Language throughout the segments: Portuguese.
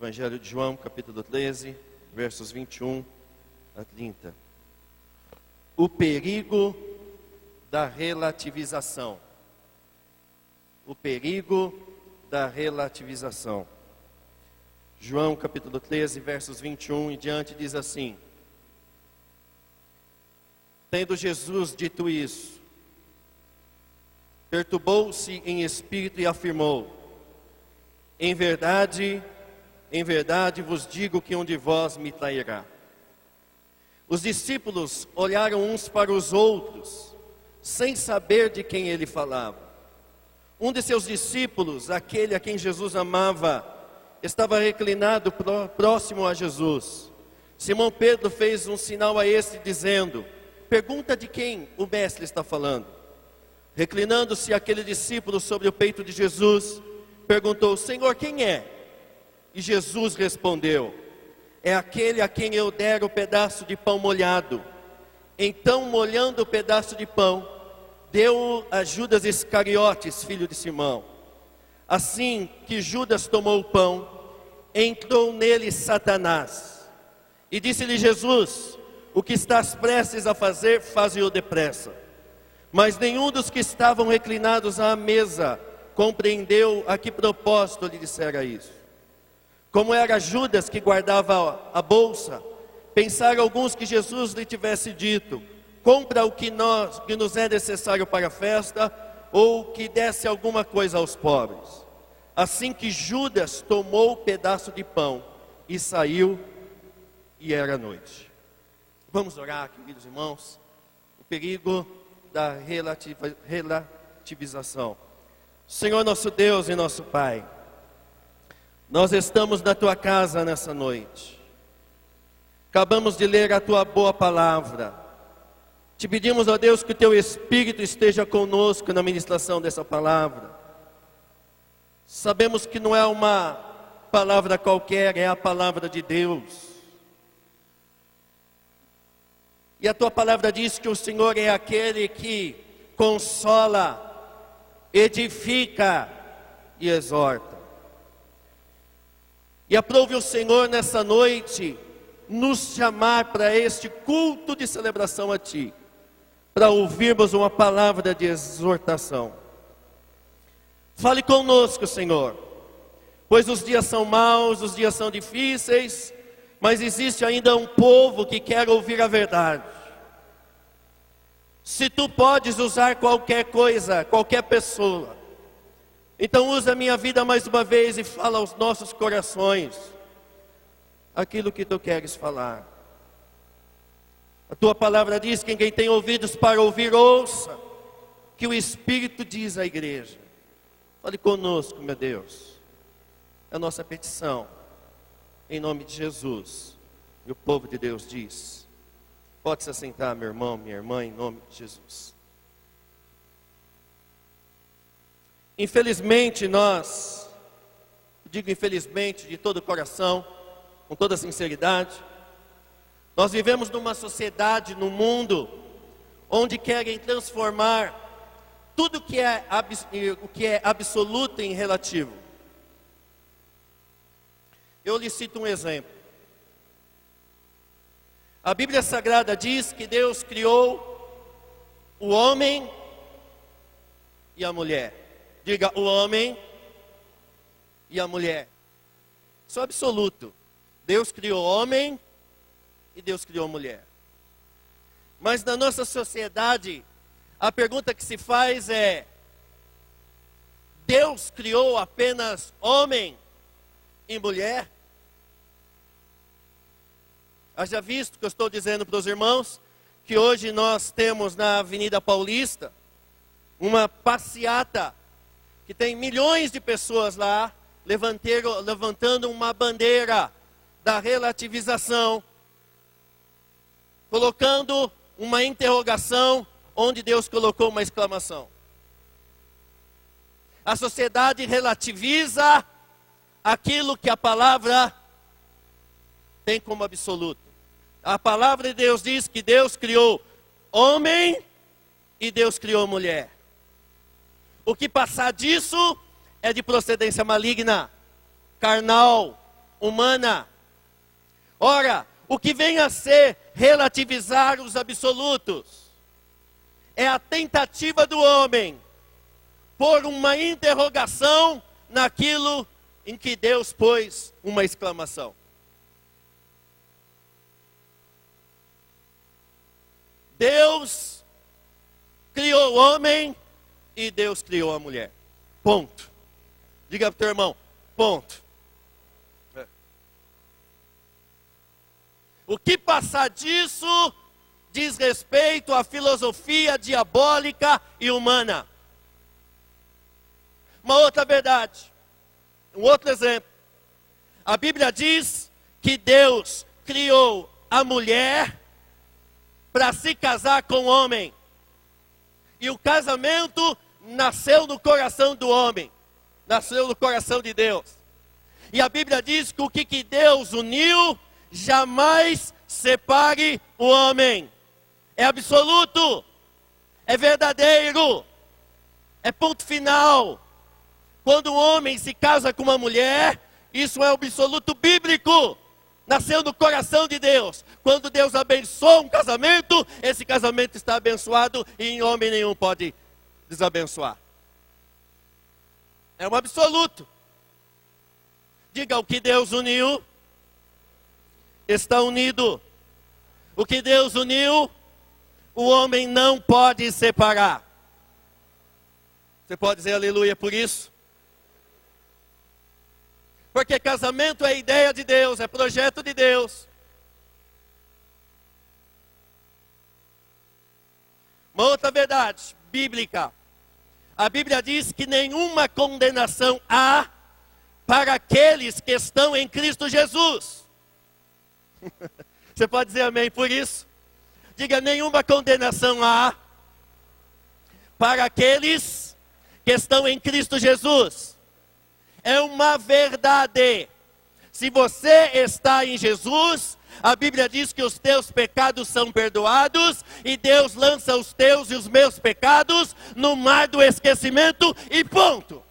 Evangelho de João, capítulo 13, versos 21 a 30. O perigo da relativização. O perigo da relativização. João, capítulo 13, versos 21 e diante, diz assim: Tendo Jesus dito isso, perturbou-se em espírito e afirmou: em verdade vos digo que um de vós me trairá. Os discípulos olharam uns para os outros, sem saber de quem ele falava. Um de seus discípulos, aquele a quem Jesus amava, estava reclinado próximo a Jesus. Simão Pedro fez um sinal a este, dizendo: pergunta de quem o mestre está falando. Reclinando-se aquele discípulo sobre o peito de Jesus, perguntou: Senhor, quem é? E Jesus respondeu: é aquele a quem eu der o pedaço de pão molhado. Então, molhando o pedaço de pão, deu a Judas Iscariotes, filho de Simão. Assim que Judas tomou o pão, entrou nele Satanás. E disse-lhe Jesus: o que estás prestes a fazer, faze-o depressa. Mas nenhum dos que estavam reclinados à mesa compreendeu a que propósito lhe dissera isso. Como era Judas que guardava a bolsa, pensaram alguns que Jesus lhe tivesse dito: compra o que nos é necessário para a festa, ou que desse alguma coisa aos pobres. Assim que Judas tomou o pedaço de pão e saiu, e era noite. Vamos orar, queridos irmãos. O perigo da relativização. Senhor nosso Deus e nosso Pai, nós estamos na Tua casa nessa noite. Acabamos de ler a Tua boa palavra. Te pedimos, ó Deus, que o Teu Espírito esteja conosco na ministração dessa palavra. Sabemos que não é uma palavra qualquer, é a palavra de Deus. E a Tua palavra diz que o Senhor é aquele que consola, edifica e exorta. E aprove o Senhor nessa noite nos chamar para este culto de celebração a Ti, para ouvirmos uma palavra de exortação. Fale conosco, Senhor, pois os dias são maus, os dias são difíceis, mas existe ainda um povo que quer ouvir a verdade. Se Tu podes usar qualquer coisa, qualquer pessoa, então usa a minha vida mais uma vez e fala aos nossos corações aquilo que Tu queres falar. A Tua palavra diz que quem tem ouvidos para ouvir, ouça que o Espírito diz à igreja. Fale conosco, meu Deus. É a nossa petição, em nome de Jesus. E o povo de Deus diz: pode se assentar, meu irmão, minha irmã, em nome de Jesus. Infelizmente digo infelizmente de todo o coração, com toda a sinceridade, nós vivemos numa sociedade, num mundo, onde querem transformar tudo o que é absoluto em relativo. Eu lhe cito um exemplo. A Bíblia Sagrada diz que Deus criou o homem e a mulher. Diga, o homem e a mulher. Isso é absoluto. Deus criou o homem e Deus criou a mulher. Mas na nossa sociedade, a pergunta que se faz é: Deus criou apenas homem e mulher? Haja visto que eu estou dizendo para os irmãos que hoje nós temos na Avenida Paulista uma passeata que tem milhões de pessoas lá levantando uma bandeira da relativização, colocando uma interrogação onde Deus colocou uma exclamação. A sociedade relativiza aquilo que a palavra tem como absoluto. A palavra de Deus diz que Deus criou homem e Deus criou mulher. O que passar disso é de procedência maligna, carnal, humana. Ora, o que vem a ser relativizar os absolutos é a tentativa do homem por uma interrogação naquilo em que Deus pôs uma exclamação. Deus criou o homem e Deus criou a mulher. Ponto. Diga para o teu irmão, ponto. O que passar disso diz respeito à filosofia diabólica e humana. Uma outra verdade, um outro exemplo. A Bíblia diz que Deus criou a mulher para se casar com o homem. E o casamento nasceu no coração do homem. Nasceu no coração de Deus. E a Bíblia diz que o que Deus uniu, jamais separe o homem. É absoluto. É verdadeiro. É ponto final. Quando um homem se casa com uma mulher, isso é absoluto bíblico. Nasceu no coração de Deus. Quando Deus abençoa um casamento, esse casamento está abençoado e em homem nenhum pode desabençoar. É um absoluto. Diga, o que Deus uniu, está unido. O que Deus uniu, o homem não pode separar. Você pode dizer aleluia por isso? Porque casamento é ideia de Deus, é projeto de Deus. Uma outra verdade bíblica. A Bíblia diz que nenhuma condenação há para aqueles que estão em Cristo Jesus. Você pode dizer amém por isso? Diga, nenhuma condenação há para aqueles que estão em Cristo Jesus. É uma verdade. Se você está em Jesus, a Bíblia diz que os teus pecados são perdoados e Deus lança os teus e os meus pecados no mar do esquecimento e ponto.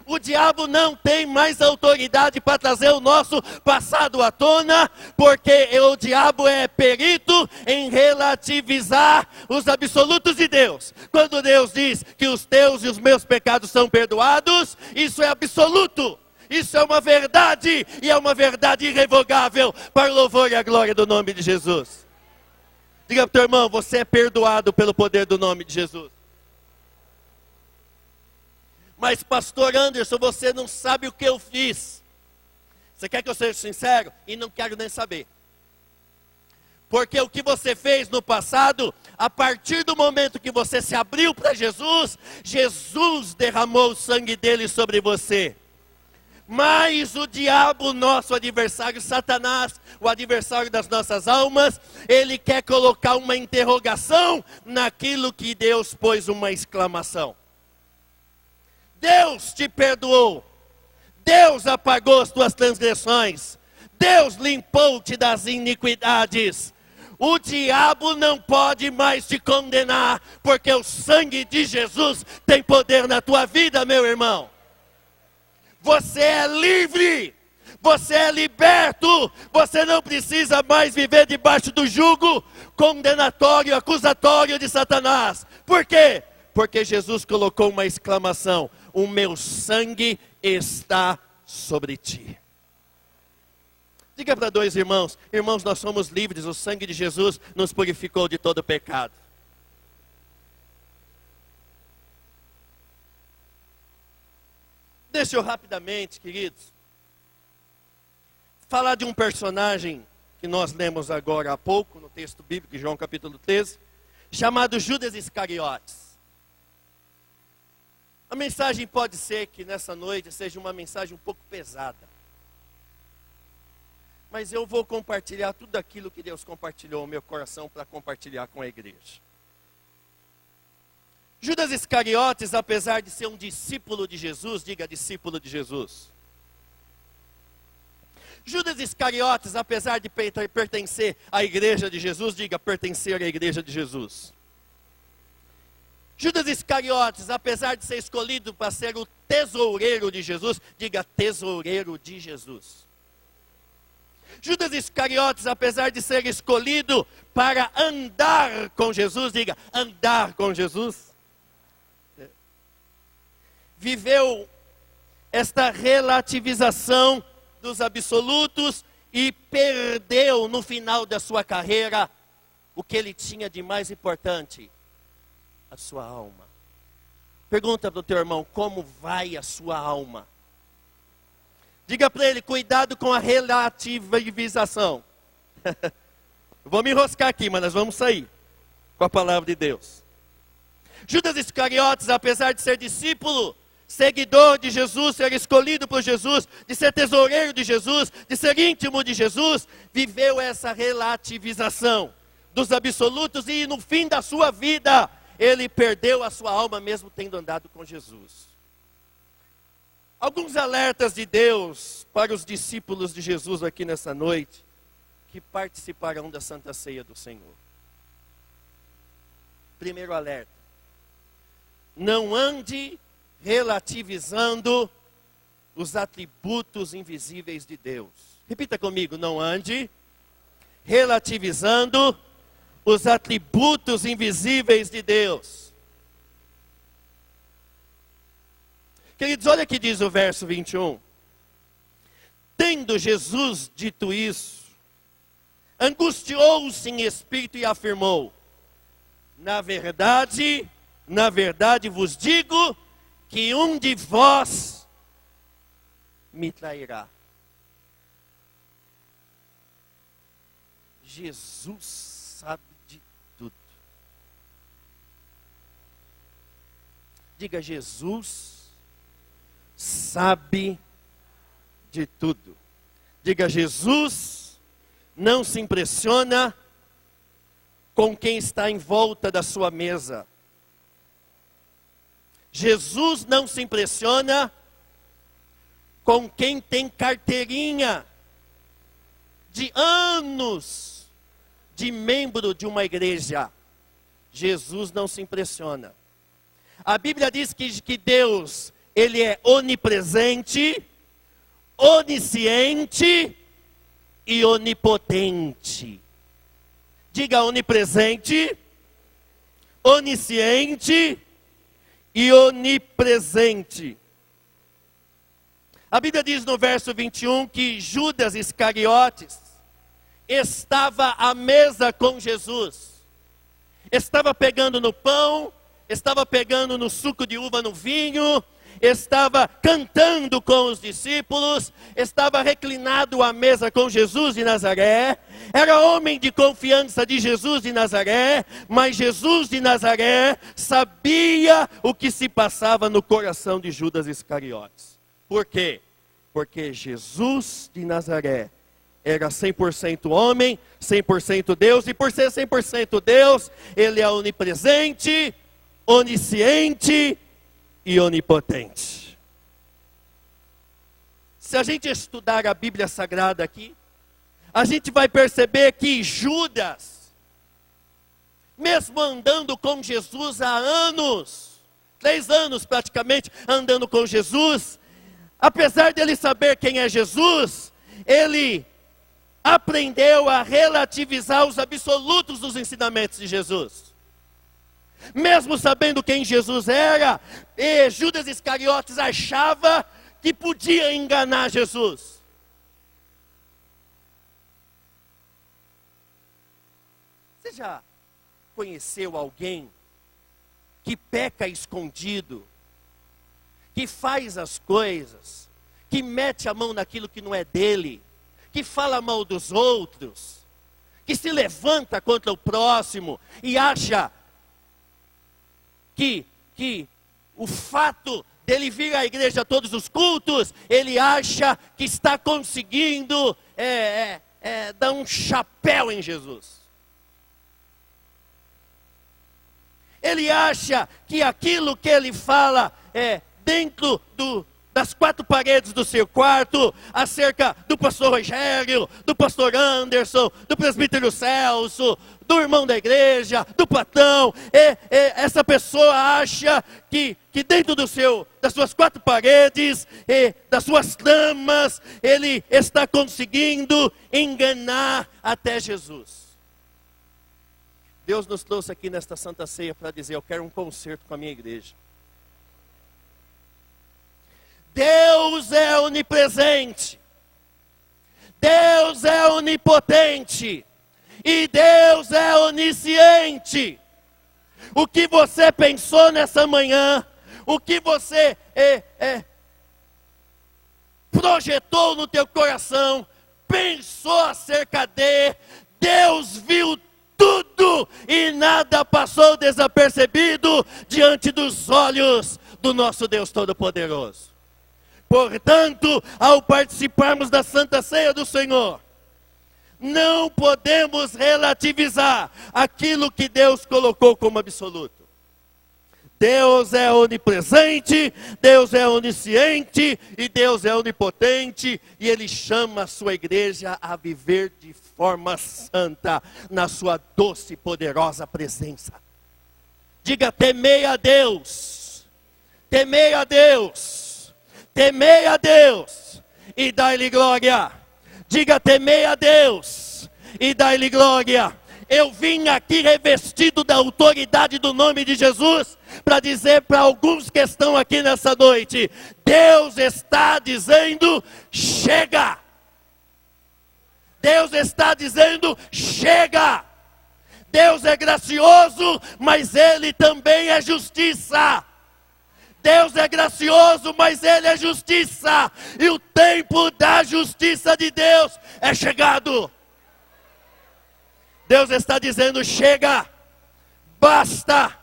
O diabo não tem mais autoridade para trazer o nosso passado à tona, porque o diabo é perito em relativizar os absolutos de Deus. Quando Deus diz que os teus e os meus pecados são perdoados, isso é absoluto. Isso é uma verdade, e é uma verdade irrevogável, para o louvor e a glória do nome de Jesus. Diga para o teu irmão, você é perdoado pelo poder do nome de Jesus. Mas pastor Anderson, você não sabe o que eu fiz. Você quer que eu seja sincero? E não quero nem saber. Porque o que você fez no passado, a partir do momento que você se abriu para Jesus, Jesus derramou o sangue dele sobre você. Mas o diabo, nosso adversário, Satanás, o adversário das nossas almas, ele quer colocar uma interrogação naquilo que Deus pôs uma exclamação. Deus te perdoou, Deus apagou as tuas transgressões, Deus limpou-te das iniquidades. O diabo não pode mais te condenar, porque o sangue de Jesus tem poder na tua vida, meu irmão. Você é livre, você é liberto, você não precisa mais viver debaixo do jugo condenatório, acusatório de Satanás. Por quê? Porque Jesus colocou uma exclamação: o meu sangue está sobre ti. Diga para dois irmãos: irmãos, nós somos livres, o sangue de Jesus nos purificou de todo pecado. Deixa eu rapidamente, queridos, falar de um personagem que nós lemos agora há pouco, no texto bíblico, João capítulo 13, chamado Judas Iscariotes. A mensagem pode ser que nessa noite seja uma mensagem um pouco pesada. Mas eu vou compartilhar tudo aquilo que Deus compartilhou no meu coração para compartilhar com a igreja. Judas Iscariotes, apesar de ser um discípulo de Jesus, diga discípulo de Jesus. Judas Iscariotes, apesar de pertencer à igreja de Jesus, diga pertencer à igreja de Jesus. Judas Iscariotes, apesar de ser escolhido para ser o tesoureiro de Jesus, diga tesoureiro de Jesus. Judas Iscariotes, apesar de ser escolhido para andar com Jesus, diga, andar com Jesus, viveu esta relativização dos absolutos e perdeu no final da sua carreira o que ele tinha de mais importante, a sua alma. Pergunta para o teu irmão, como vai a sua alma? Diga para ele, cuidado com a relativização. Vou me enroscar aqui, mas nós vamos sair com a palavra de Deus. Judas Iscariotes, apesar de ser discípulo, seguidor de Jesus, ser escolhido por Jesus, de ser tesoureiro de Jesus, de ser íntimo de Jesus, viveu essa relativização dos absolutos e no fim da sua vida, ele perdeu a sua alma mesmo tendo andado com Jesus. Alguns alertas de Deus para os discípulos de Jesus aqui nessa noite, que participarão da Santa Ceia do Senhor. Primeiro alerta: não ande relativizando os atributos invisíveis de Deus. Repita comigo, não ande relativizando os atributos invisíveis de Deus. Queridos, olha o que diz o verso 21. Tendo Jesus dito isso, angustiou-se em espírito e afirmou: na verdade vos digo que um de vós me trairá. Jesus sabe de tudo. Diga, Jesus sabe de tudo. Diga, Jesus não se impressiona com quem está em volta da sua mesa. Jesus não se impressiona com quem tem carteirinha de anos de membro de uma igreja. Jesus não se impressiona. A Bíblia diz que Deus, Ele é onipresente, onisciente e onipotente. Diga, onipresente, onisciente e onipresente. A Bíblia diz no verso 21 que Judas Iscariotes estava à mesa com Jesus. Estava pegando no pão, estava pegando no suco de uva no vinho, estava cantando com os discípulos, estava reclinado à mesa com Jesus de Nazaré, era homem de confiança de Jesus de Nazaré, mas Jesus de Nazaré sabia o que se passava no coração de Judas Iscariotes. Por quê? Porque Jesus de Nazaré era 100% homem, 100% Deus, e por ser 100% Deus, Ele é onipresente, onisciente e onipotente. Se a gente estudar a Bíblia Sagrada aqui, a gente vai perceber que Judas, mesmo andando com Jesus há anos, 3 anos praticamente andando com Jesus, apesar dele saber quem é Jesus, ele aprendeu a relativizar os absolutos dos ensinamentos de Jesus. Mesmo sabendo quem Jesus era, Judas Iscariotes achava que podia enganar Jesus. Você já conheceu alguém que peca escondido, que faz as coisas, que mete a mão naquilo que não é dele, que fala mal dos outros, que se levanta contra o próximo e acha que o fato dele vir à igreja a todos os cultos, ele acha que está conseguindo dar um chapéu em Jesus. Ele acha que aquilo que ele fala dentro das quatro paredes do seu quarto, acerca do pastor Rogério, do pastor Anderson, do presbítero Celso, do irmão da igreja, do Platão. Essa pessoa acha que dentro das suas quatro paredes, das suas tramas, ele está conseguindo enganar até Jesus. Deus nos trouxe aqui nesta Santa Ceia para dizer: eu quero um concerto com a minha igreja. Deus é onipresente, Deus é onipotente e Deus é onisciente. O que você pensou nessa manhã, o que você projetou no teu coração, pensou acerca de, Deus viu tudo e nada passou desapercebido diante dos olhos do nosso Deus Todo-Poderoso. Portanto, ao participarmos da Santa Ceia do Senhor, não podemos relativizar aquilo que Deus colocou como absoluto. Deus é onipresente, Deus é onisciente e Deus é onipotente, e Ele chama a sua igreja a viver de forma santa na sua doce e poderosa presença. Diga: temei a Deus, temei a Deus. Temei a Deus e dai-lhe glória. Diga: temei a Deus e dai-lhe glória. Eu vim aqui revestido da autoridade do nome de Jesus para dizer para alguns que estão aqui nessa noite: Deus está dizendo: chega. Deus está dizendo: chega. Deus é gracioso, mas Ele também é justiça. Deus é gracioso, mas Ele é justiça. E o tempo da justiça de Deus é chegado. Deus está dizendo: chega, basta.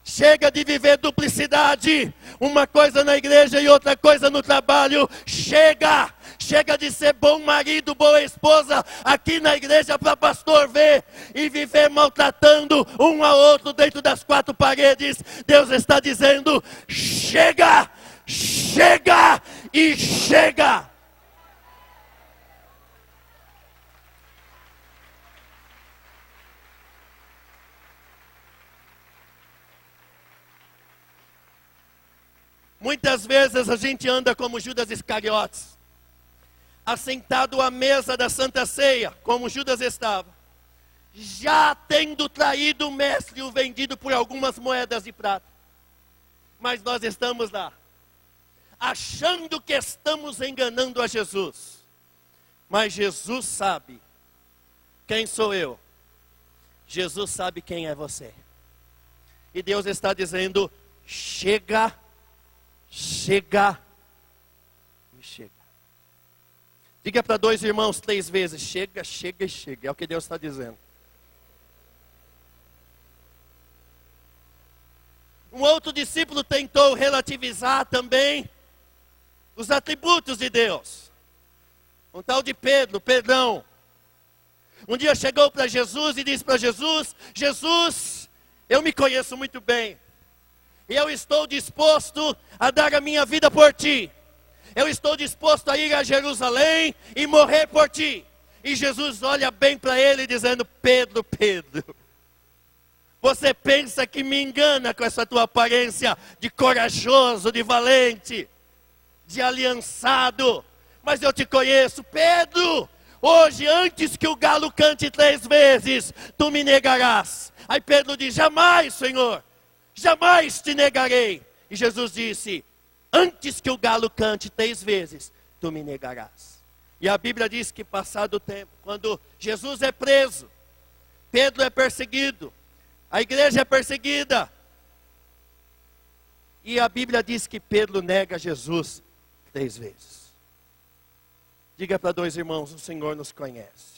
Chega de viver duplicidade, uma coisa na igreja e outra coisa no trabalho. Chega, chega de ser bom marido, boa esposa aqui na igreja para pastor ver e viver maltratando um ao outro dentro das quatro paredes. Deus está dizendo: chega, chega e chega. Muitas vezes a gente anda como Judas Iscariotes, assentado à mesa da Santa Ceia, como Judas estava, já tendo traído o mestre e o vendido por algumas moedas de prata. Mas nós estamos lá, achando que estamos enganando a Jesus. Mas Jesus sabe quem sou eu. Jesus sabe quem é você. E Deus está dizendo: chega, chega e chega. Diga para dois irmãos 3 vezes: chega, chega e chega. É o que Deus está dizendo. Um outro discípulo tentou relativizar também os atributos de Deus. Um tal de Pedro, Pedrão. Um dia chegou para Jesus e disse para Jesus: Jesus, eu me conheço muito bem. E eu estou disposto a dar a minha vida por ti. Eu estou disposto a ir a Jerusalém e morrer por ti. E Jesus olha bem para ele dizendo: Pedro, Pedro, você pensa que me engana com essa tua aparência de corajoso, de valente, de aliançado. Mas eu te conheço, Pedro. Hoje, antes que o galo cante 3 vezes, tu me negarás. Aí Pedro diz: jamais, Senhor. Jamais te negarei. E Jesus disse: antes que o galo cante 3 vezes, tu me negarás. E a Bíblia diz que passado o tempo, quando Jesus é preso, Pedro é perseguido, a igreja é perseguida. E a Bíblia diz que Pedro nega Jesus 3 vezes. Diga para 2 irmãos: o Senhor nos conhece.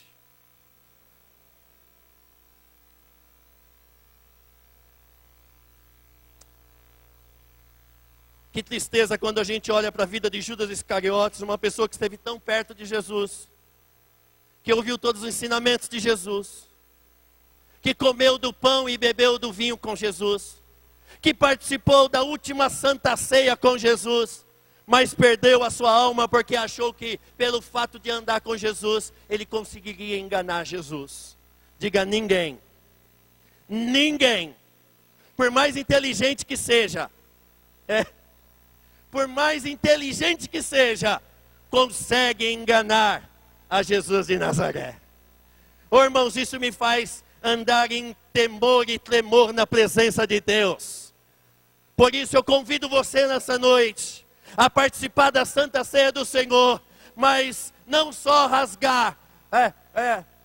Que tristeza quando a gente olha para a vida de Judas Iscariotes, uma pessoa que esteve tão perto de Jesus, que ouviu todos os ensinamentos de Jesus, que comeu do pão e bebeu do vinho com Jesus, que participou da última Santa Ceia com Jesus, mas perdeu a sua alma porque achou que, pelo fato de andar com Jesus, ele conseguiria enganar Jesus. Diga: ninguém. Ninguém. Por mais inteligente que seja, por mais inteligente que seja, consegue enganar a Jesus de Nazaré. Oh, irmãos, isso me faz andar em temor e tremor na presença de Deus. Por isso eu convido você nessa noite a participar da Santa Ceia do Senhor, mas não só rasgar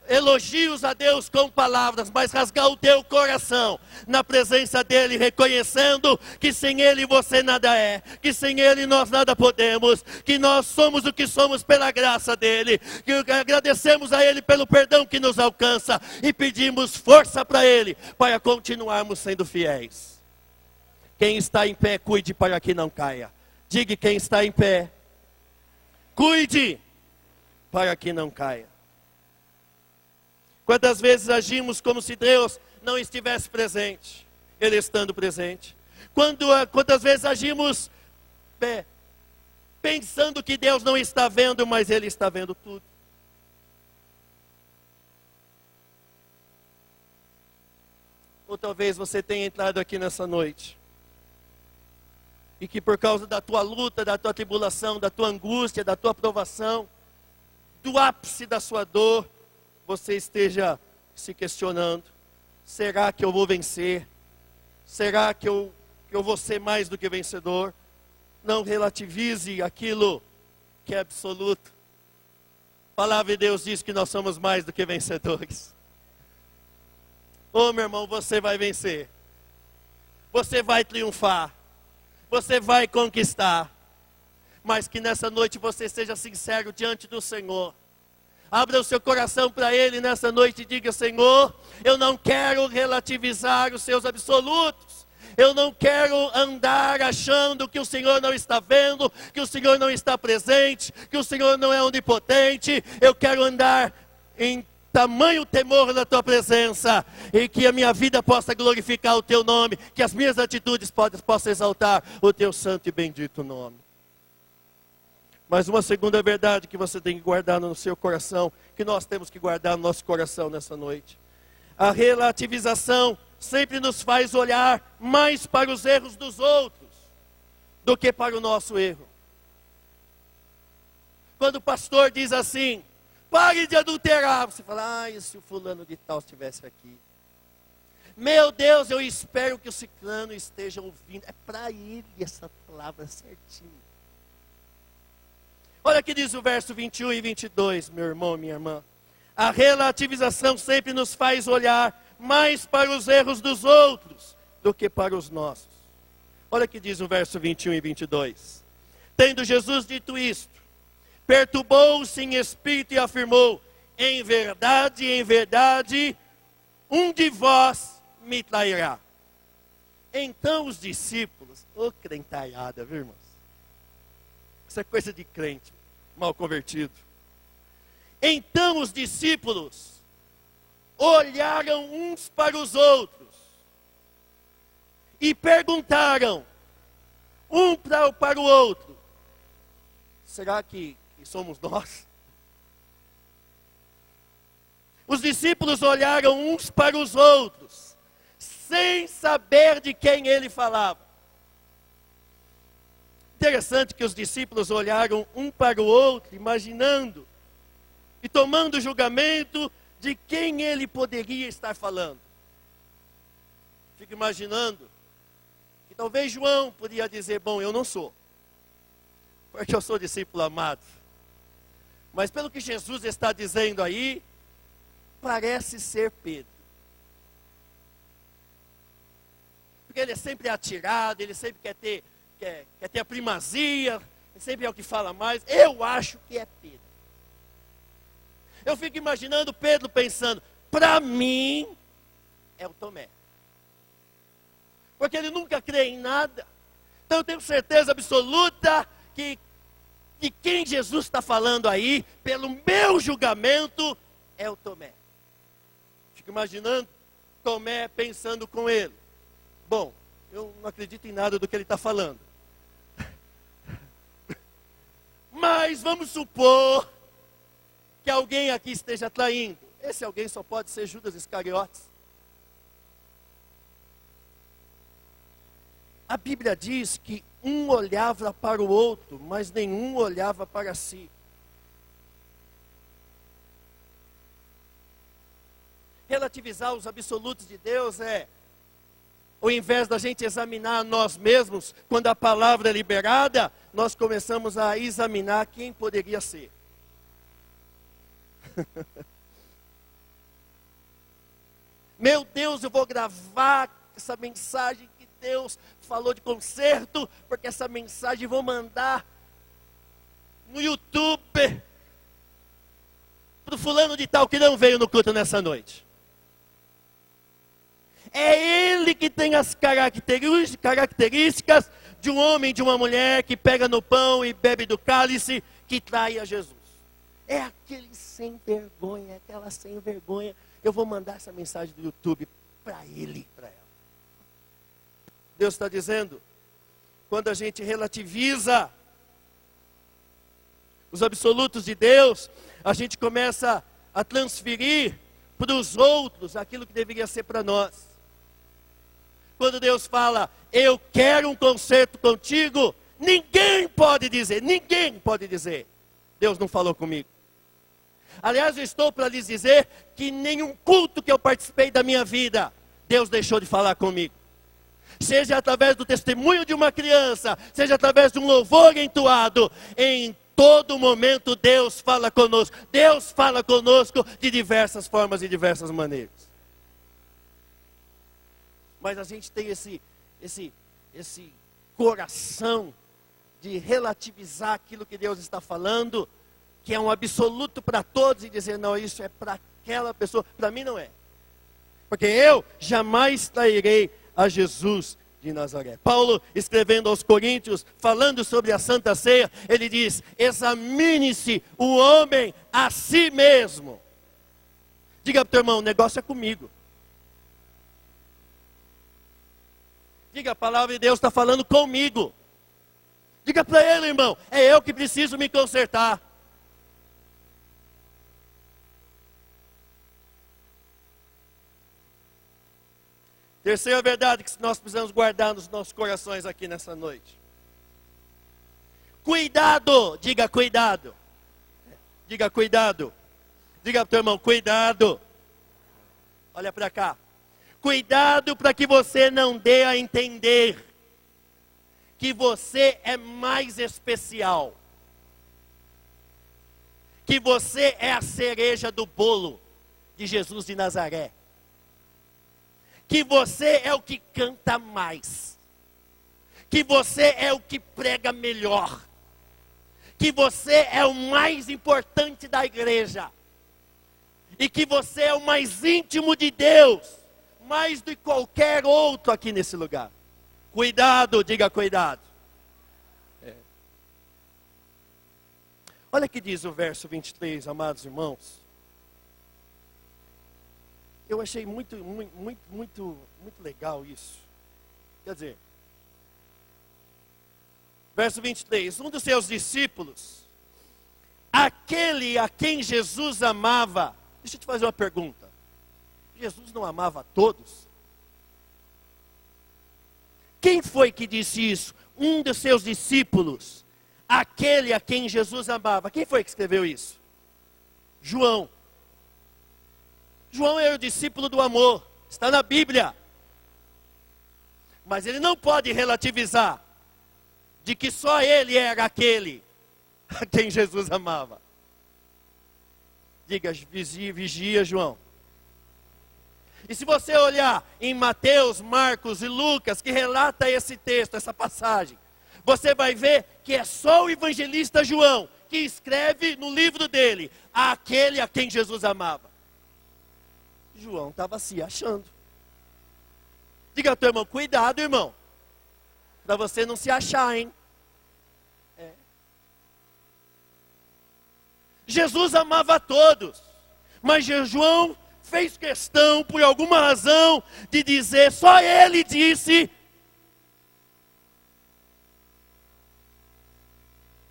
elogios a Deus com palavras, mas rasgar o teu coração na presença dEle, reconhecendo que sem Ele você nada é, que sem Ele nós nada podemos, que nós somos o que somos pela graça dEle, que agradecemos a Ele pelo perdão que nos alcança e pedimos força para Ele, para continuarmos sendo fiéis. Quem está em pé, cuide para que não caia. Diga: quem está em pé, cuide para que não caia. Quantas vezes agimos como se Deus não estivesse presente, Ele estando presente? Quantas vezes agimos pensando que Deus não está vendo, mas Ele está vendo tudo? Ou talvez você tenha entrado aqui nessa noite e que por causa da tua luta, da tua tribulação, da tua angústia, da tua provação, do ápice da sua dor, você esteja se questionando: será que eu vou vencer? Será que eu vou ser mais do que vencedor? Não relativize aquilo que é absoluto. A palavra de Deus diz que nós somos mais do que vencedores. Oh, meu irmão, você vai vencer. Você vai triunfar. Você vai conquistar. Mas que nessa noite você seja sincero diante do Senhor. Abra o seu coração para Ele nessa noite e diga: Senhor, eu não quero relativizar os seus absolutos. Eu não quero andar achando que o Senhor não está vendo, que o Senhor não está presente, que o Senhor não é onipotente. Eu quero andar em tamanho temor na Tua presença, e que a minha vida possa glorificar o Teu nome, que as minhas atitudes possam exaltar o Teu santo e bendito nome. Mas uma segunda verdade que você tem que guardar no seu coração, que nós temos que guardar no nosso coração nessa noite: a relativização sempre nos faz olhar mais para os erros dos outros do que para o nosso erro. Quando o pastor diz assim: pare de adulterar, você fala: e se o fulano de tal estivesse aqui? Meu Deus, eu espero que o ciclano esteja ouvindo. É para ele essa palavra certinho. Olha o que diz o verso 21 e 22, meu irmão, minha irmã. A relativização sempre nos faz olhar mais para os erros dos outros do que para os nossos. Olha o que diz o verso 21 e 22. Tendo Jesus dito isto, perturbou-se em espírito e afirmou: em verdade, um de vós me trairá. Então os discípulos, crentalhada, viu, irmãos? Isso é coisa de crente, mal convertido. Então os discípulos olharam uns para os outros e perguntaram um para o outro: será que somos nós? Os discípulos olharam uns para os outros, sem saber de quem ele falava. Interessante que os discípulos olharam um para o outro, imaginando e tomando julgamento de quem ele poderia estar falando. Fico imaginando que talvez João podia dizer: bom, eu não sou, porque eu sou discípulo amado. Mas pelo que Jesus está dizendo aí, parece ser Pedro. Porque ele é sempre atirado, ele sempre quer ter a primazia, sempre é o que fala mais. Eu acho que é Pedro. Eu fico imaginando Pedro pensando: para mim é o Tomé. Porque ele nunca crê em nada. Então eu tenho certeza absoluta que de quem Jesus está falando aí, pelo meu julgamento, é o Tomé. Fico imaginando Tomé pensando com ele: bom, eu não acredito em nada do que ele está falando. Mas vamos supor que alguém aqui esteja traindo. Esse alguém só pode ser Judas Iscariotes. A Bíblia diz que um olhava para o outro, mas nenhum olhava para si. Relativizar os absolutos de Deus é, ao invés da gente examinar nós mesmos, quando a palavra é liberada, nós começamos a examinar quem poderia ser. Meu Deus, eu vou gravar essa mensagem que Deus falou de conserto, porque essa mensagem vou mandar no YouTube para o fulano de tal que não veio no culto nessa noite. É ele que tem as características de um homem, de uma mulher que pega no pão e bebe do cálice, que trai a Jesus. É aquele sem vergonha, aquela sem vergonha. Eu vou mandar essa mensagem do YouTube para ele, para ela. Deus está dizendo, quando a gente relativiza os absolutos de Deus, a gente começa a transferir para os outros aquilo que deveria ser para nós. Quando Deus fala, eu quero um concerto contigo, ninguém pode dizer, Deus não falou comigo. Aliás, eu estou para lhes dizer que nenhum culto que eu participei da minha vida, Deus deixou de falar comigo. Seja através do testemunho de uma criança, seja através de um louvor entoado, em todo momento Deus fala conosco. Deus fala conosco de diversas formas e diversas maneiras. Mas a gente tem esse coração de relativizar aquilo que Deus está falando, que é um absoluto para todos, e dizer, não, isso é para aquela pessoa, para mim não é. Porque eu jamais trairei a Jesus de Nazaré. Paulo, escrevendo aos Coríntios, falando sobre a Santa Ceia, ele diz, examine-se o homem a si mesmo. Diga para o teu irmão, o negócio é comigo. Diga, a palavra de Deus está falando comigo. Diga para ele, irmão, é eu que preciso me consertar. Terceira verdade que nós precisamos guardar nos nossos corações aqui nessa noite. Cuidado, diga cuidado. Diga cuidado. Diga para o teu irmão, cuidado. Olha para cá. Cuidado para que você não dê a entender que você é mais especial. Que você é a cereja do bolo de Jesus de Nazaré. Que você é o que canta mais. Que você é o que prega melhor. Que você é o mais importante da igreja. E que você é o mais íntimo de Deus. Mais do que qualquer outro aqui nesse lugar. Cuidado, diga cuidado. Olha o que diz o verso 23, amados irmãos. Eu achei muito legal isso. Quer dizer, verso 23, um dos seus discípulos, aquele a quem Jesus amava, deixa eu te fazer uma pergunta. Jesus não amava a todos? Quem foi que disse isso? Um dos seus discípulos, aquele a quem Jesus amava. Quem foi que escreveu isso? João. João era o discípulo do amor, está na Bíblia. Mas ele não pode relativizar de que só ele era aquele a quem Jesus amava. Diga, vigia, João. E se você olhar em Mateus, Marcos e Lucas, que relata esse texto, essa passagem, você vai ver que é só o evangelista João que escreve no livro dele, aquele a quem Jesus amava. João estava se achando. Diga ao teu irmão, cuidado, irmão, para você não se achar, hein? Jesus amava a todos, mas João fez questão, por alguma razão, de dizer, só ele disse.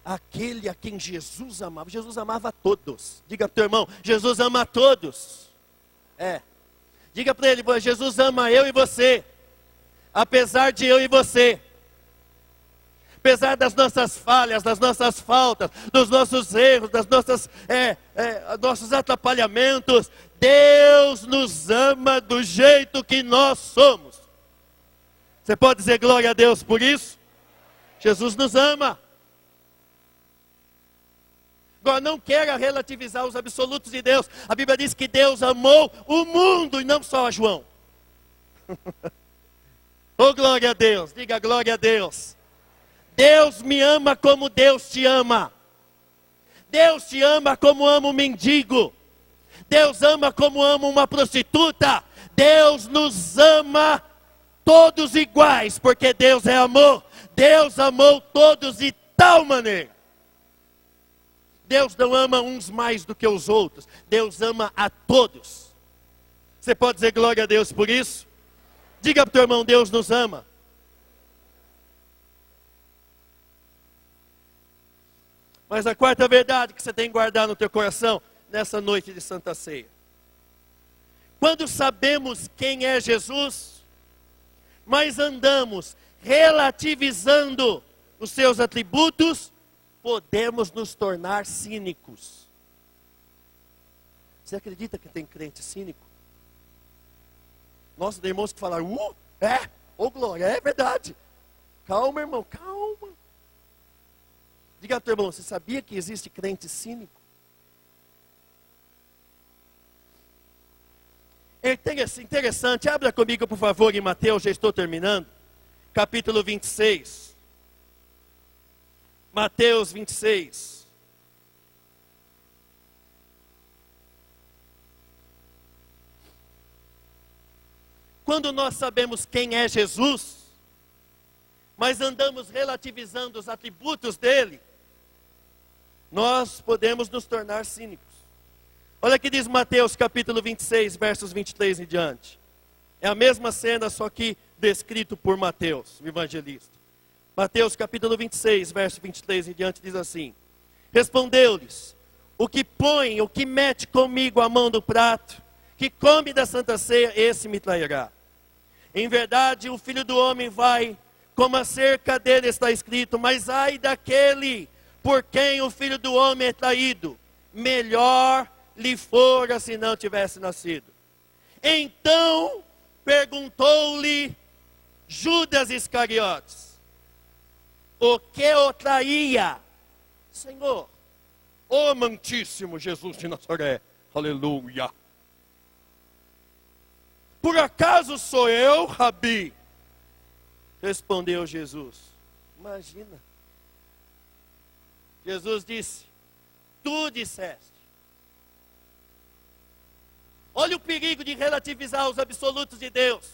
aquele a quem Jesus amava. Jesus amava a todos. Diga para o teu irmão, Jesus ama a todos. Diga para ele, Jesus ama eu e você. Apesar de eu e você. Apesar das nossas falhas, das nossas faltas, dos nossos erros, das nossas, nossos atrapalhamentos, Deus nos ama do jeito que nós somos. Você pode dizer glória a Deus por isso? Jesus nos ama. Agora, não quero relativizar os absolutos de Deus. A Bíblia diz que Deus amou o mundo e não só a João. Oh, glória a Deus, diga glória a Deus. Deus me ama como Deus te ama. Deus te ama como ama um mendigo. Deus ama como ama uma prostituta. Deus nos ama todos iguais, porque Deus é amor. Deus amou todos de tal maneira. Deus não ama uns mais do que os outros. Deus ama a todos. Você pode dizer glória a Deus por isso? Diga para o teu irmão, Deus nos ama. Mas a quarta verdade que você tem que guardar no teu coração nessa noite de Santa Ceia. Quando sabemos quem é Jesus, mas andamos relativizando os seus atributos, podemos nos tornar cínicos. Você acredita que tem crente cínico? Nossa, tem irmãos que falaram, glória, é verdade. Calma, irmão, calma. Diga ao teu irmão, você sabia que existe crente cínico? É interessante, abra comigo por favor em Mateus, já estou terminando. Capítulo 26. Mateus 26. Quando nós sabemos quem é Jesus, mas andamos relativizando os atributos dele, nós podemos nos tornar cínicos. Olha o que diz Mateus capítulo 26, versos 23 em diante. É a mesma cena, só que descrito por Mateus, o evangelista. Mateus capítulo 26, verso 23 em diante diz assim: respondeu-lhes, o que mete comigo a mão no prato, que come da santa ceia, esse me trairá. Em verdade, o Filho do Homem vai, como acerca dele está escrito, mas ai daquele por quem o Filho do Homem é traído, melhor lhe fora se não tivesse nascido. Então perguntou-lhe Judas Iscariotes, o que o traía? Senhor, ó amantíssimo Jesus de Nazaré, aleluia. Por acaso sou eu, Rabi? Respondeu Jesus. Imagina. Jesus disse, tu disseste. Olha o perigo de relativizar os absolutos de Deus.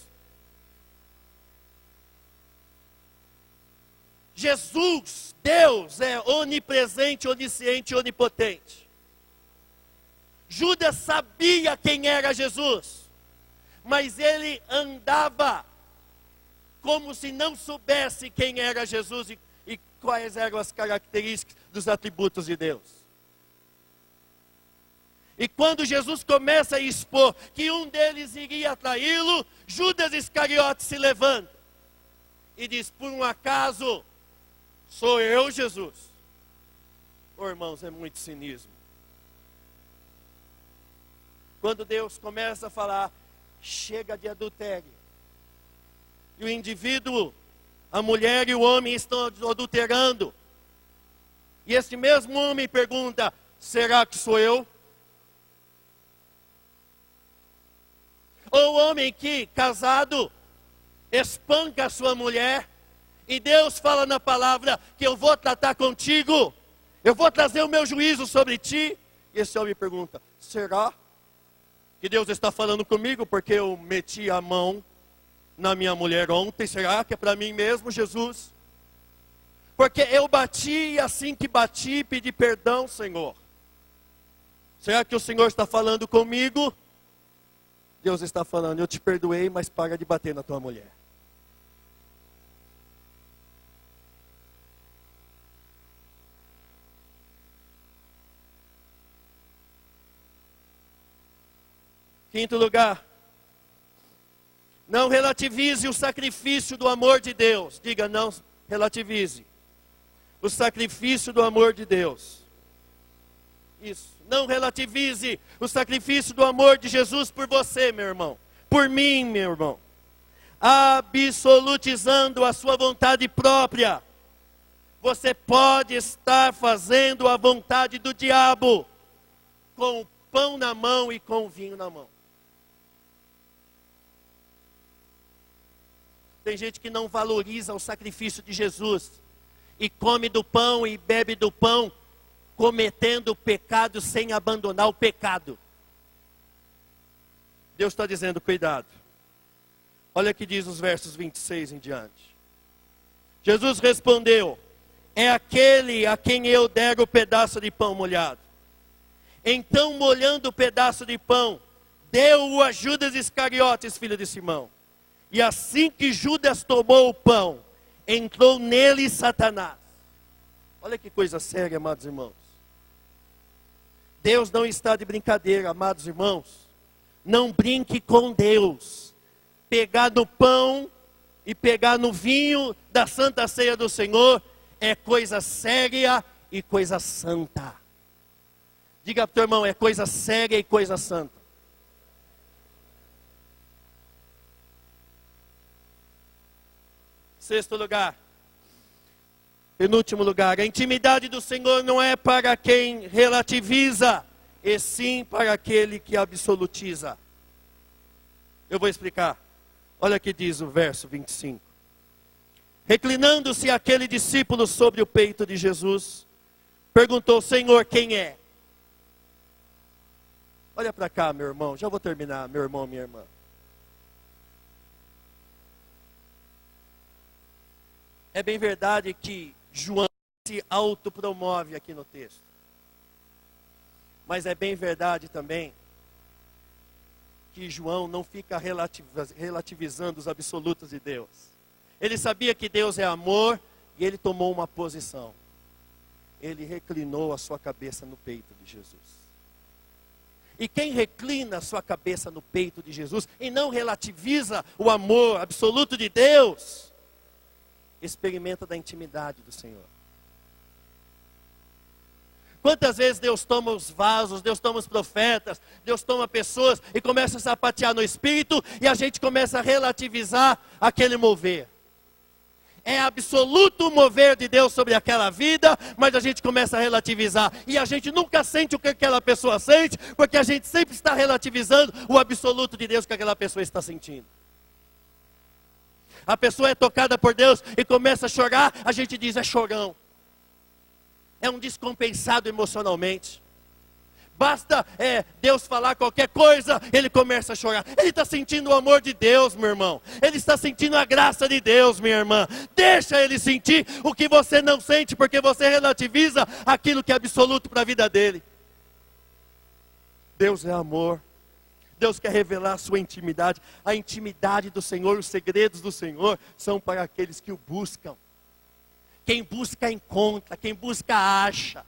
Jesus, Deus, é onipresente, onisciente e onipotente. Judas sabia quem era Jesus, mas ele andava como se não soubesse quem era Jesus e quais eram as características dos atributos de Deus. E quando Jesus começa a expor que um deles iria traí-lo, Judas Iscariotes se levanta e diz, por um acaso, sou eu, Jesus? Oh, irmãos, é muito cinismo. Quando Deus começa a falar, chega de adultério. E o indivíduo, a mulher e o homem estão adulterando. E esse mesmo homem pergunta, será que sou eu? Ou o homem que, casado, espanca a sua mulher, e Deus fala na palavra que eu vou tratar contigo, eu vou trazer o meu juízo sobre ti. E esse homem pergunta, será que Deus está falando comigo porque eu meti a mão na minha mulher ontem? Será que é para mim mesmo, Jesus? Porque eu bati e assim que bati, pedi perdão, Senhor. Será que o Senhor está falando comigo? Deus está falando, eu te perdoei, mas para de bater na tua mulher. Quinto lugar, não relativize o sacrifício do amor de Deus. Diga, não relativize o sacrifício do amor de Deus. Isso, não relativize o sacrifício do amor de Jesus por você, meu irmão. Por mim, meu irmão. Absolutizando a sua vontade própria. Você pode estar fazendo a vontade do diabo, com o pão na mão e com o vinho na mão. Tem gente que não valoriza o sacrifício de Jesus, e come do pão e bebe do pão, cometendo o pecado sem abandonar o pecado. Deus está dizendo, cuidado. Olha o que diz os versos 26 em diante. Jesus respondeu, é aquele a quem eu der o pedaço de pão molhado. Então, molhando o pedaço de pão, deu-o a Judas Iscariotes, filho de Simão. E assim que Judas tomou o pão, entrou nele Satanás. Olha que coisa séria, amados irmãos. Deus não está de brincadeira, amados irmãos. Não brinque com Deus. Pegar no pão e pegar no vinho da Santa Ceia do Senhor é coisa séria e coisa santa. Diga para o teu irmão, é coisa séria e coisa santa. Sexto lugar, penúltimo lugar, a intimidade do Senhor não é para quem relativiza, e sim para aquele que absolutiza. Eu vou explicar. Olha o que diz o verso 25. Reclinando-se aquele discípulo sobre o peito de Jesus, perguntou, Senhor, quem é? Olha para cá, meu irmão, já vou terminar, meu irmão, minha irmã. É bem verdade que João se autopromove aqui no texto. Mas é bem verdade também que João não fica relativizando os absolutos de Deus. Ele sabia que Deus é amor e ele tomou uma posição. Ele reclinou a sua cabeça no peito de Jesus. E quem reclina a sua cabeça no peito de Jesus e não relativiza o amor absoluto de Deus, experimenta da intimidade do Senhor. Quantas vezes Deus toma os vasos, Deus toma os profetas, Deus toma pessoas e começa a sapatear no espírito e a gente começa a relativizar aquele mover. É absoluto o mover de Deus sobre aquela vida, mas a gente começa a relativizar. E a gente nunca sente o que aquela pessoa sente, porque a gente sempre está relativizando o absoluto de Deus que aquela pessoa está sentindo. A pessoa é tocada por Deus e começa a chorar, a gente diz, é chorão. É um descompensado emocionalmente. Basta Deus falar qualquer coisa, ele começa a chorar. Ele está sentindo o amor de Deus, meu irmão. Ele está sentindo a graça de Deus, minha irmã. Deixa ele sentir o que você não sente, porque você relativiza aquilo que é absoluto para a vida dele. Deus é amor. Deus quer revelar a sua intimidade. A intimidade do Senhor, os segredos do Senhor são para aqueles que o buscam. Quem busca encontra, quem busca acha.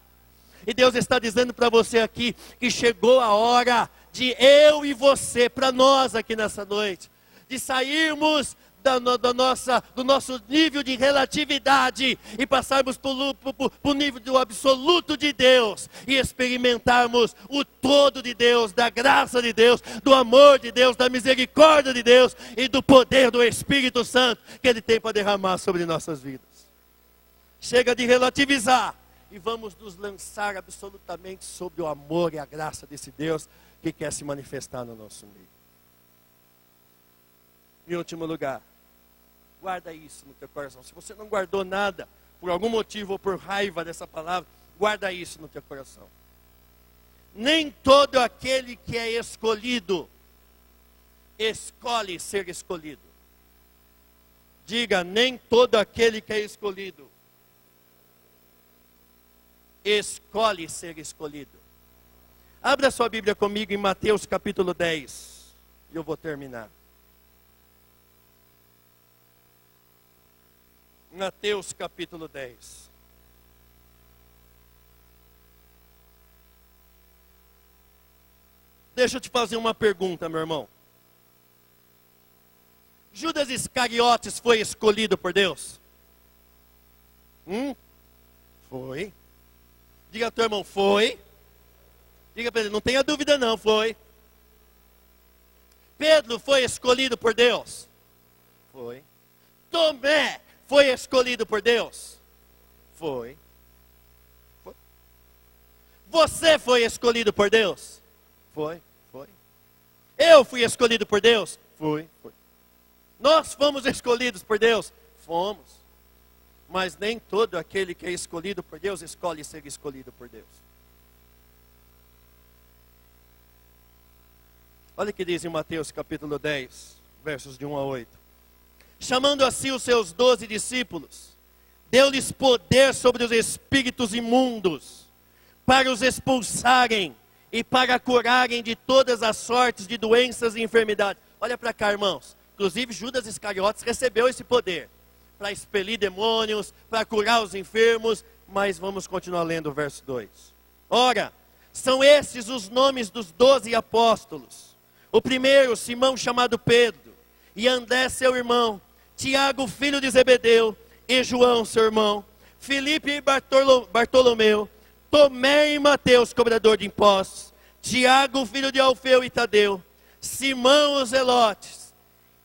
E Deus está dizendo para você aqui que chegou a hora de eu e você, para nós aqui nessa noite, de sairmos do nosso nível de relatividade e passarmos para o nível do absoluto de Deus e experimentarmos o todo de Deus, da graça de Deus, do amor de Deus, da misericórdia de Deus e do poder do Espírito Santo que Ele tem para derramar sobre nossas vidas. Chega de relativizar e vamos nos lançar absolutamente sobre o amor e a graça desse Deus que quer se manifestar no nosso meio. Em último lugar, guarda isso no teu coração. Se você não guardou nada, por algum motivo ou por raiva dessa palavra, guarda isso no teu coração. Nem todo aquele que é escolhido, escolhe ser escolhido. Diga, nem todo aquele que é escolhido, escolhe ser escolhido. Abra sua Bíblia comigo em Mateus capítulo 10. E eu vou terminar. Mateus capítulo 10. deixa eu te fazer uma pergunta, meu irmão. Judas Iscariotes foi escolhido por Deus? Foi. Diga ao teu irmão, foi. Diga para ele, não tenha dúvida não, foi. Pedro foi escolhido por Deus? Foi. Tomé foi escolhido por Deus? Foi. Foi. Você foi escolhido por Deus? Foi. Eu fui escolhido por Deus? Foi. Nós fomos escolhidos por Deus? Fomos. Mas nem todo aquele que é escolhido por Deus escolhe ser escolhido por Deus. Olha o que diz em Mateus capítulo 10, versos de 1 a 8. Chamando assim os seus 12 discípulos, deu-lhes poder sobre os espíritos imundos, para os expulsarem e para curarem de todas as sortes de doenças e enfermidades. Olha para cá, irmãos. Inclusive Judas Iscariotes recebeu esse poder para expelir demônios, para curar os enfermos. Mas vamos continuar lendo o verso 2. Ora, são estes os nomes dos 12 apóstolos. O primeiro, Simão chamado Pedro, e André seu irmão, Tiago filho de Zebedeu, e João seu irmão, Filipe e Bartolomeu, Tomé e Mateus, cobrador de impostos, Tiago filho de Alfeu e Tadeu, Simão os Zelotes,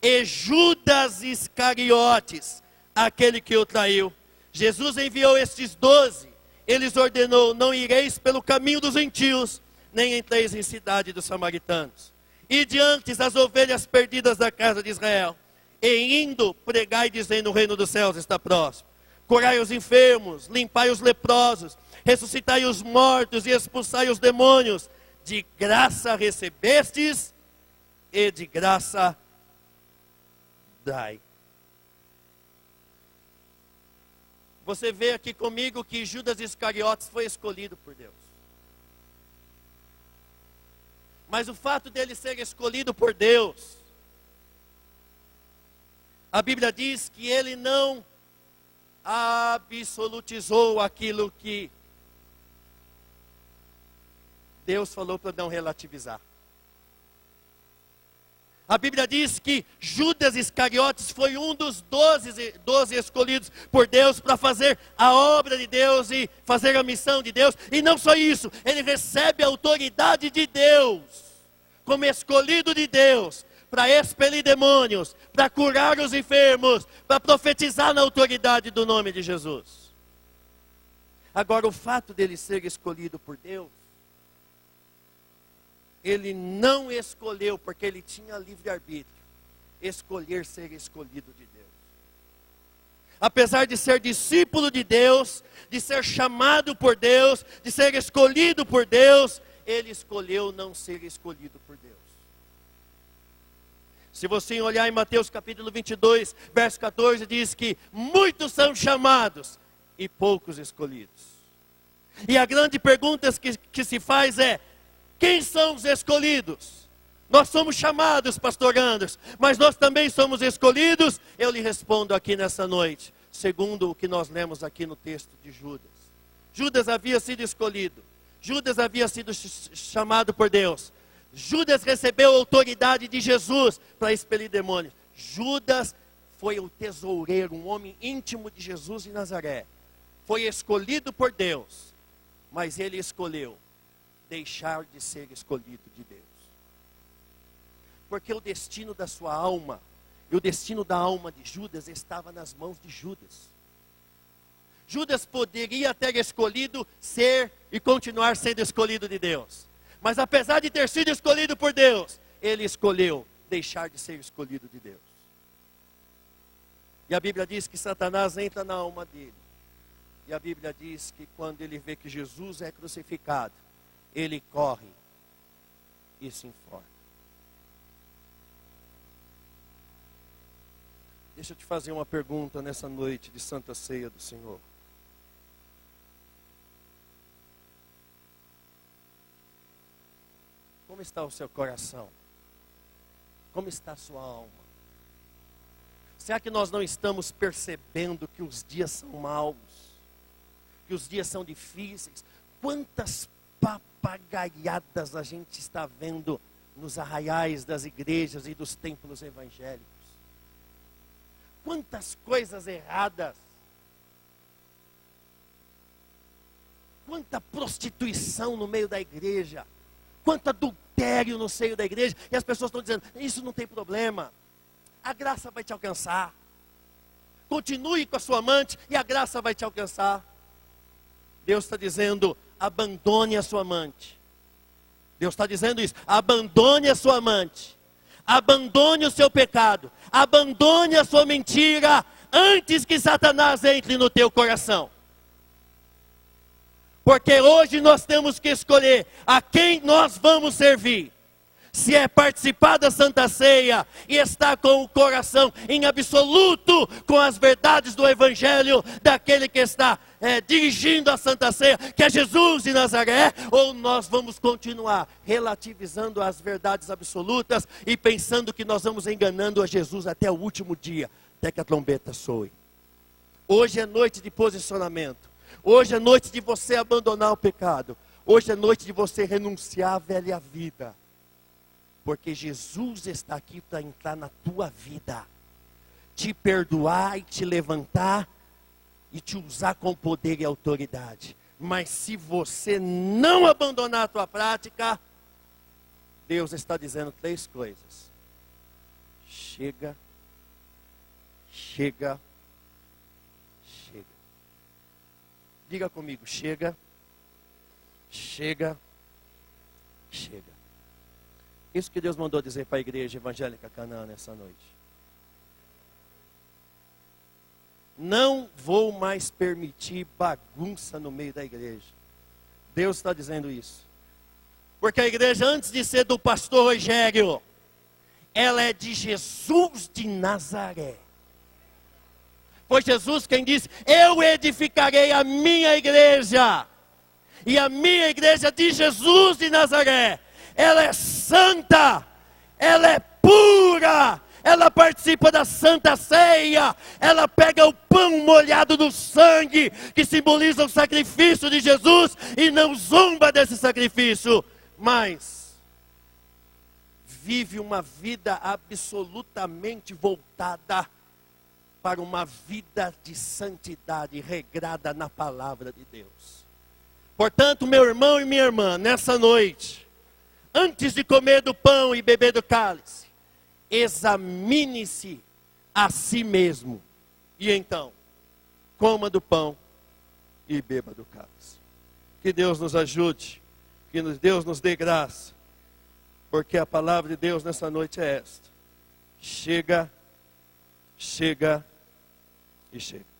e Judas Iscariotes, aquele que o traiu. Jesus enviou estes 12, eles ordenou, não ireis pelo caminho dos gentios, nem entreis em cidade dos samaritanos. E diante as ovelhas perdidas da casa de Israel, e indo, pregai dizendo, o reino dos céus está próximo. Curai os enfermos, limpai os leprosos, ressuscitai os mortos e expulsai os demônios. De graça recebestes, e de graça dai. Você vê aqui comigo que Judas Iscariotes foi escolhido por Deus. Mas o fato dele ser escolhido por Deus, a Bíblia diz que ele não absolutizou aquilo que Deus falou para não relativizar. A Bíblia diz que Judas Iscariotes foi um dos 12 escolhidos por Deus para fazer a obra de Deus e fazer a missão de Deus. E não só isso, ele recebe a autoridade de Deus, como escolhido de Deus, para expelir demônios, para curar os enfermos, para profetizar na autoridade do nome de Jesus. Agora, o fato dele ser escolhido por Deus, ele não escolheu, porque ele tinha livre-arbítrio, escolher ser escolhido de Deus. Apesar de ser discípulo de Deus, de ser chamado por Deus, de ser escolhido por Deus, ele escolheu não ser escolhido por Deus. Se você olhar em Mateus capítulo 22, verso 14, diz que muitos são chamados e poucos escolhidos. E a grande pergunta que se faz é, quem são os escolhidos? Nós somos chamados, pastor Anderson, mas nós também somos escolhidos? Eu lhe respondo aqui nessa noite, segundo o que nós lemos aqui no texto de Judas. Judas havia sido escolhido, Judas havia sido chamado por Deus, Judas recebeu a autoridade de Jesus para expelir demônios. Judas foi o tesoureiro, um homem íntimo de Jesus de Nazaré. Foi escolhido por Deus, mas ele escolheu deixar de ser escolhido de Deus. Porque o destino da sua alma e o destino da alma de Judas estava nas mãos de Judas. Judas poderia ter escolhido ser e continuar sendo escolhido de Deus. Mas apesar de ter sido escolhido por Deus, ele escolheu deixar de ser escolhido de Deus. E a Bíblia diz que Satanás entra na alma dele. E a Bíblia diz que quando ele vê que Jesus é crucificado, ele corre e se enforca. Deixa eu te fazer uma pergunta nessa noite de Santa Ceia do Senhor. Como está o seu coração? Como está a sua alma? Será que nós não estamos percebendo que os dias são maus? Que os dias são difíceis? Quantas papagaiadas a gente está vendo nos arraiais das igrejas e dos templos evangélicos? Quantas coisas erradas, quanta prostituição no meio da igreja, quanto adultério no seio da igreja, e as pessoas estão dizendo, isso não tem problema, a graça vai te alcançar, continue com a sua amante e a graça vai te alcançar. Deus está dizendo, abandone a sua amante. Deus está dizendo isso, abandone a sua amante, abandone o seu pecado, abandone a sua mentira, antes que Satanás entre no teu coração. Porque hoje nós temos que escolher a quem nós vamos servir. Se é participar da Santa Ceia e estar com o coração em absoluto com as verdades do Evangelho daquele que está dirigindo a Santa Ceia, que é Jesus de Nazaré, ou nós vamos continuar relativizando as verdades absolutas e pensando que nós vamos enganando a Jesus até o último dia, até que a trombeta soe. Hoje é noite de posicionamento. Hoje é noite de você abandonar o pecado. Hoje é noite de você renunciar à velha vida. Porque Jesus está aqui para entrar na tua vida, te perdoar e te levantar e te usar com poder e autoridade. Mas se você não abandonar a tua prática, Deus está dizendo 3 coisas. Chega, chega, chega. Diga comigo, chega, chega, chega. Isso que Deus mandou dizer para a igreja evangélica Canaã nessa noite. Não vou mais permitir bagunça no meio da igreja. Deus está dizendo isso. Porque a igreja, antes de ser do pastor Rogério, ela é de Jesus de Nazaré. Foi Jesus quem disse, eu edificarei a minha igreja. E a minha igreja de Jesus de Nazaré, ela é santa, ela é pura, ela participa da Santa Ceia, ela pega o pão molhado no sangue, que simboliza o sacrifício de Jesus, e não zomba desse sacrifício, mas vive uma vida absolutamente voltada para uma vida de santidade, regrada na palavra de Deus. Portanto, meu irmão e minha irmã, nessa noite, antes de comer do pão e beber do cálice, examine-se a si mesmo. E então, coma do pão e beba do cálice. Que Deus nos ajude, que Deus nos dê graça, porque a palavra de Deus nessa noite é esta. Chega, chega e chega.